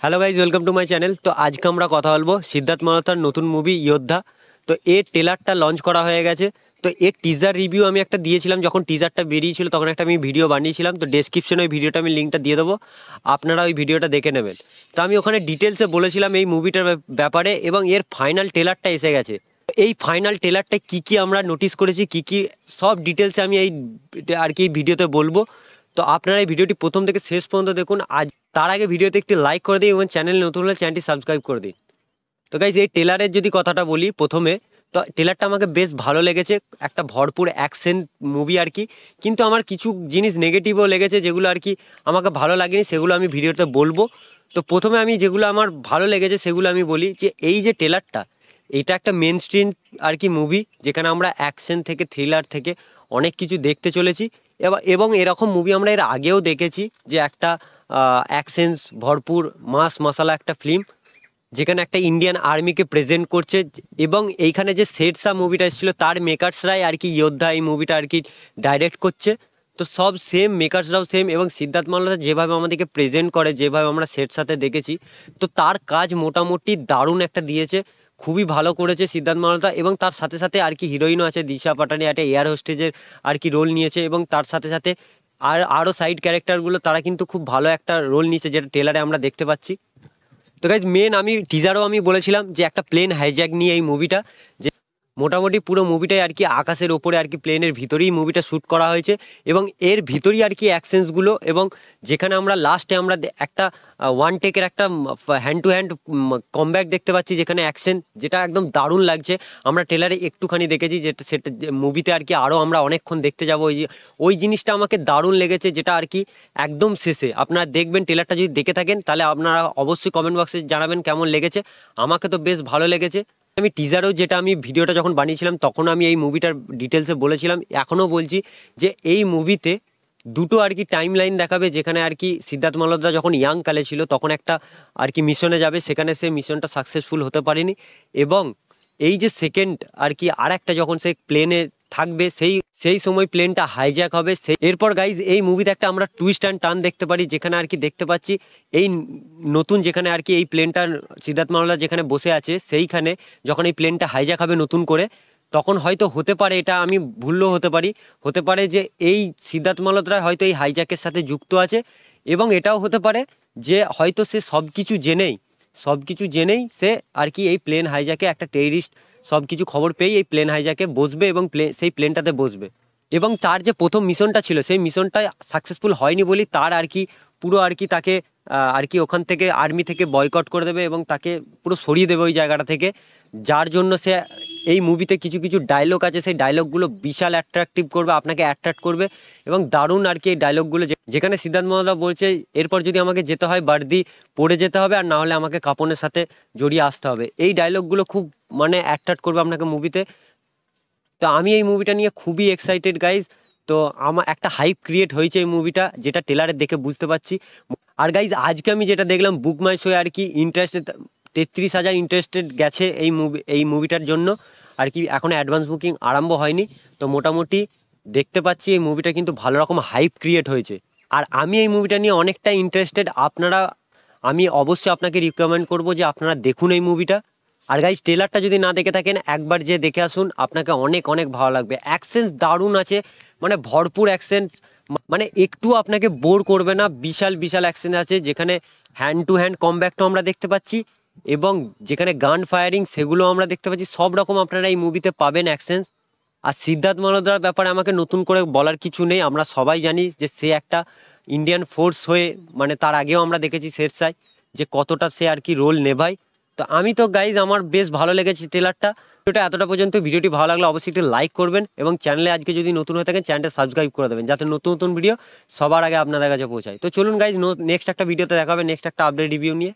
Hello guys, welcome to my channel. তো আজকে আমরা কথা বলবো সিদ্ধার্থ মালহোত্রার নতুন মুভি যোদ্ধা। তো এর ট্রেলারটা লঞ্চ করা হয়ে গেছে। তো এর টিজার রিভিউ আমি একটা দিয়েছিলাম, যখন টিজারটা বেরিয়েছিল তখন একটা আমি ভিডিও বানিয়েছিলাম। তো ডেসক্রিপশনে ওই ভিডিওটা আমি লিঙ্কটা দিয়ে দেবো, আপনারা ওই ভিডিওটা দেখে নেবেন। তো আমি ওখানে ডিটেলসে বলেছিলাম এই মুভিটার ব্যাপারে, এবং এর ফাইনাল ট্রেলারটা এসে গেছে। এই ফাইনাল ট্রেলারটা কী কী আমরা নোটিস করেছি, কী কী সব ডিটেলসে আমি এই আর কি এই ভিডিওতে বলবো। তো আপনারা এই ভিডিওটি প্রথম থেকে শেষ পর্যন্ত দেখুন। আজ তার আগে ভিডিওতে একটি লাইক করে দিন এবং চ্যানেল নতুন হলে চ্যানেলটি সাবস্ক্রাইব করে দিন। তো গাইজ, এই ট্রেলারের যদি কথাটা বলি প্রথমে, তো ট্রেলারটা আমাকে বেশ ভালো লেগেছে। একটা ভরপুর অ্যাকশন মুভি আর কি। কিন্তু আমার কিছু জিনিস নেগেটিভও লেগেছে, যেগুলো আর কি আমাকে ভালো লাগেনি, সেগুলো আমি ভিডিওতে বলবো। তো প্রথমে আমি যেগুলো আমার ভালো লেগেছে সেগুলো আমি বলি, যে এই যে ট্রেলারটা, এটা একটা মেন স্ট্রিম আর কি মুভি, যেখানে আমরা অ্যাকশন থেকে থ্রিলার থেকে অনেক কিছু দেখতে চলেছি। এবং এরকম মুভি আমরা এর আগেও দেখেছি, যে একটা অ্যাকশন ভরপুর মাস মশালা একটা ফিল্ম, যেখানে একটা ইন্ডিয়ান আর্মিকে প্রেজেন্ট করছে। এবং এইখানে যে শেরশাহ মুভিটা এসেছিলো, তার মেকার্সরাই আর কি যোদ্ধা এই মুভিটা আর কি ডাইরেক্ট করছে। তো সব সেম, মেকার্সরাও সেম, এবং সিদ্ধার্থ মালহোত্রা যেভাবে আমাদেরকে প্রেজেন্ট করে, যেভাবে আমরা শেরশাতে দেখেছি, তো তার কাজ মোটামুটি দারুণ একটা দিয়েছে। খুবই ভালো করেছে সিদ্ধার্থ মালহোত্রা। এবং তার সাথে সাথে আর কি হিরোইনও আছে, দিশা পাটানি, একটা এয়ার হোস্টেজের আর কি রোল নিয়েছে। এবং তার সাথে সাথে আরও সাইড ক্যারেক্টারগুলো তারা কিন্তু খুব ভালো একটা রোল নিয়েছে, যেটা ট্রেলারে আমরা দেখতে পাচ্ছি। তো গাইজ, আমি টিজারও আমি বলেছিলাম যে একটা প্লেন হাইজ্যাক নিয়ে এই মুভিটা, যে মোটামুটি পুরো মুভিটাই আর কি আকাশের ওপরে আর কি প্লেনের ভিতরেই মুভিটা শ্যুট করা হয়েছে। এবং এর ভিতরেই আর কি অ্যাকশনসগুলো, এবং যেখানে আমরা লাস্টে আমরা একটা ওয়ান টেকের একটা হ্যান্ড টু হ্যান্ড কমব্যাক দেখতে পাচ্ছি, যেখানে অ্যাকশন যেটা একদম দারুণ লাগছে। আমরা ট্রেলারে একটুখানি দেখেছি, যেটা সেটা মুভিতে আর কি আরও আমরা অনেকক্ষণ দেখতে যাবো। ওই জিনিসটা আমাকে দারুণ লেগেছে, যেটা আর কি একদম শেষে আপনারা দেখবেন। ট্রেলারটা যদি দেখে থাকেন তাহলে আপনারা অবশ্যই কমেন্ট বক্সে জানাবেন কেমন লেগেছে। আমাকে তো বেশ ভালো লেগেছে। আমি টিজারেও, যেটা আমি ভিডিওটা যখন বানিয়েছিলাম তখন আমি এই মুভিটার ডিটেলসে বলেছিলাম, এখনও বলছি, যে এই মুভিতে দুটো আর কি টাইম লাইন দেখাবে, যেখানে আর কি সিদ্ধার্থ মালহোত্রা যখন ইয়াং কালে ছিল তখন একটা আর কি মিশনে যাবে, সেখানে সে মিশনটা সাকসেসফুল হতে পারেনি। এবং এই যে সেকেন্ড আর কি আর একটা যখন সে প্লেনে থাকবে, সেই সেই সময় প্লেনটা হাইজ্যাক হবে। এরপর গাইজ, এই মুভিতে একটা আমরা টুইস্ট অ্যান্ড টার্ন দেখতে পারি, যেখানে আর কি দেখতে পাচ্ছি এই নতুন, যেখানে আর কি এই প্লেনটার সিদ্ধার্থ মালহোত্রা যেখানে বসে আছে, সেইখানে যখন এই প্লেনটা হাইজ্যাক হবে নতুন করে, তখন হয়তো হতে পারে, এটা আমি ভুললেও হতে পারে যে এই সিদ্ধার্থ মালহোত্রা হয়তো এই হাইজ্যাকের সাথে যুক্ত আছে। এবং এটাও হতে পারে যে হয়তো সে সব কিছু জেনেই সে আর কি এই প্লেন হাইজ্যাকে, একটা টেররিস্ট সব কিছু খবর পেয়েই এই প্লেন হাইজ্যাকে বসবে এবং সেই প্লেনটাতে বসবে। এবং তার যে প্রথম মিশনটা ছিল, সেই মিশনটা সাকসেসফুল হয়নি বলি তার আর কি পুরো আর কি তাকে আর কি ওখান থেকে আর্মি থেকে বয়কট করে দেবে, এবং তাকে পুরো সরিয়ে দেবে ওই জায়গাটা থেকে। যার জন্য সে এই মুভিতে কিছু কিছু ডায়লগ আছে, সেই ডায়লগগুলো বিশাল অ্যাট্রাকটিভ করবে, আপনাকে অ্যাট্রাক্ট করবে। এবং দারুণ আর কি এই ডায়লগগুলো, যেখানে সিদ্ধার্থ মালহোত্রা বলছে, এরপর যদি আমাকে যেতে হয় বার্দি পড়ে যেতে হবে, আর না হলে আমাকে কাপনের সাথে জড়িয়ে আসতে হবে। এই ডায়লগগুলো খুব মানে অ্যাট্রাক্ট করবে আপনাকে মুভিতে। তো আমি এই মুভিটা নিয়ে খুবই এক্সাইটেড গাইজ। তো আমার একটা হাইপ ক্রিয়েট হয়েছে এই মুভিটা, যেটা ট্রেলারে দেখে বুঝতে পারছি। আর গাইজ, আজকে আমি যেটা দেখলাম বুক মাই শোয়ে আর কি ইন্টারেস্টেড 33,000 ইন্টারেস্টেড গেছে এই মুভিটার জন্য আর কি। এখনো অ্যাডভান্স বুকিং আরম্ভ হয়নি। তো মোটামুটি দেখতে পাচ্ছি এই মুভিটা কিন্তু ভালো রকম হাইপ ক্রিয়েট হয়েছে। আর আমি এই মুভিটা নিয়ে অনেকটা ইন্টারেস্টেড। আমি অবশ্যই আপনাকে রিকমেন্ড করবো যে আপনারা দেখুন এই মুভিটা। আর গাইজ, ট্রেলারটা যদি না দেখে থাকেন, একবার যে দেখে আসুন, আপনাকে অনেক অনেক ভালো লাগবে। অ্যাকশন দারুণ আছে, মানে ভরপুর অ্যাকশন, মানে একটু আপনাকে বোর করবে না। বিশাল বিশাল অ্যাকশন আছে, যেখানে হ্যান্ড টু হ্যান্ড কমব্যাকটাও আমরা দেখতে পাচ্ছি, এবং যেখানে গান ফায়ারিং সেগুলো আমরা দেখতে পাচ্ছি। সব রকম আপনারা এই মুভিতে পাবেন অ্যাকশন। আর সিদ্ধার্থ মালহোত্রার ব্যাপারে আমাকে নতুন করে বলার কিছু নেই, আমরা সবাই জানি যে সে একটা ইন্ডিয়ান ফোর্স হয়ে, মানে তার আগেও আমরা দেখেছি শেরশায় যে কতটা সে আর কি রোল নেভায়। তো আমি তো গাইজ, আমার বেশ ভালো লেগেছে ট্রেলারটা। ভিডিওটা এতটা পর্যন্ত। ভিডিওটি ভালো লাগলে অবশ্যই একটু লাইক করবেন, এবং চ্যানেলে আজকে যদি নতুন হয়ে থাকেন চ্যানেলটা সাবস্ক্রাইব করে দেবেন, যাতে নতুন নতুন ভিডিও সবার আগে আপনাদের কাছে পৌঁছায়। তো চলুন গাইজ, নেক্সট একটা ভিডিওতে দেখা হবে, নেক্সট একটা আপডেট রিভিউ নিয়ে।